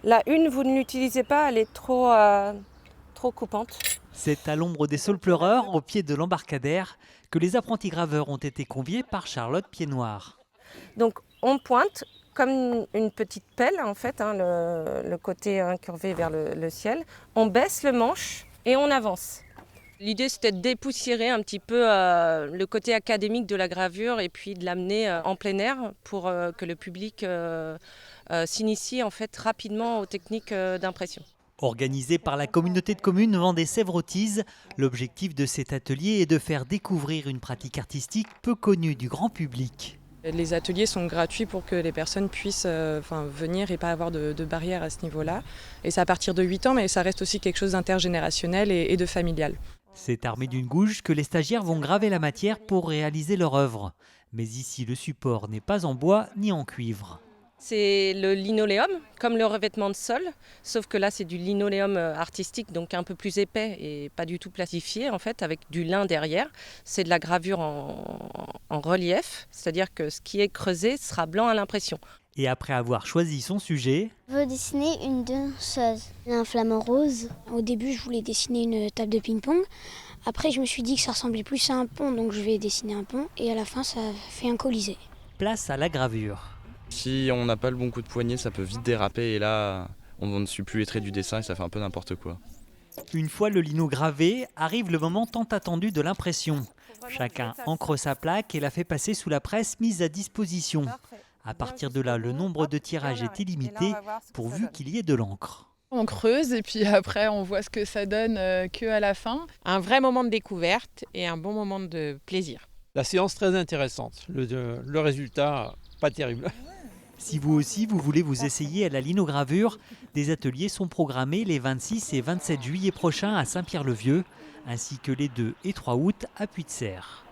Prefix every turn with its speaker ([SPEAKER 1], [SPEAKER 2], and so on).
[SPEAKER 1] La une, vous ne l'utilisez pas, elle est trop coupante.
[SPEAKER 2] C'est à l'ombre des saules pleureurs, au pied de l'embarcadère, que les apprentis graveurs ont été conviés par Charlotte Piednoir.
[SPEAKER 1] Donc on pointe comme une petite pelle en fait, hein, le côté incurvé vers le ciel. On baisse le manche et on avance. L'idée c'était de dépoussiérer un petit peu le côté académique de la gravure et puis de l'amener en plein air pour que le public s'initie en fait rapidement aux techniques d'impression.
[SPEAKER 2] Organisé par la communauté de communes Vendée-Sèvres-Autise, l'objectif de cet atelier est de faire découvrir une pratique artistique peu connue du grand public.
[SPEAKER 3] Les ateliers sont gratuits pour que les personnes puissent venir et pas avoir de barrière à ce niveau-là. Et c'est à partir de 8 ans, mais ça reste aussi quelque chose d'intergénérationnel et de familial.
[SPEAKER 2] C'est armé d'une gouge que les stagiaires vont graver la matière pour réaliser leur œuvre. Mais ici, le support n'est pas en bois ni en cuivre.
[SPEAKER 1] C'est le linoléum, comme le revêtement de sol, sauf que là c'est du linoléum artistique, donc un peu plus épais et pas du tout plastifié en fait, avec du lin derrière. C'est de la gravure en relief, c'est-à-dire que ce qui est creusé sera blanc à l'impression.
[SPEAKER 2] Et après avoir choisi son sujet,
[SPEAKER 4] Je veux dessiner une danseuse, un flamant rose. Au début, je voulais dessiner une table de ping-pong. Après, je me suis dit que ça ressemblait plus à un pont, donc je vais dessiner un pont. Et à la fin, ça fait un colisée.
[SPEAKER 2] place à la gravure.
[SPEAKER 5] Si on n'a pas le bon coup de poignet, ça peut vite déraper et là, on ne suit plus les traits du dessin et ça fait un peu n'importe quoi.
[SPEAKER 2] Une fois le lino gravé, arrive le moment tant attendu de l'impression. Chacun encre sa plaque et la fait passer sous la presse mise à disposition. À partir de là, le nombre de tirages est illimité, pourvu qu'il y ait de l'encre.
[SPEAKER 6] On creuse et puis après on voit ce que ça donne que à la fin.
[SPEAKER 7] Un vrai moment de découverte et un bon moment de plaisir.
[SPEAKER 8] La séance très intéressante, le résultat pas terrible.
[SPEAKER 2] Si vous aussi vous voulez vous essayer à la linogravure, des ateliers sont programmés les 26 et 27 juillet prochains à Saint-Pierre-le-Vieux, ainsi que les 2 et 3 août à Puy-de-Serre.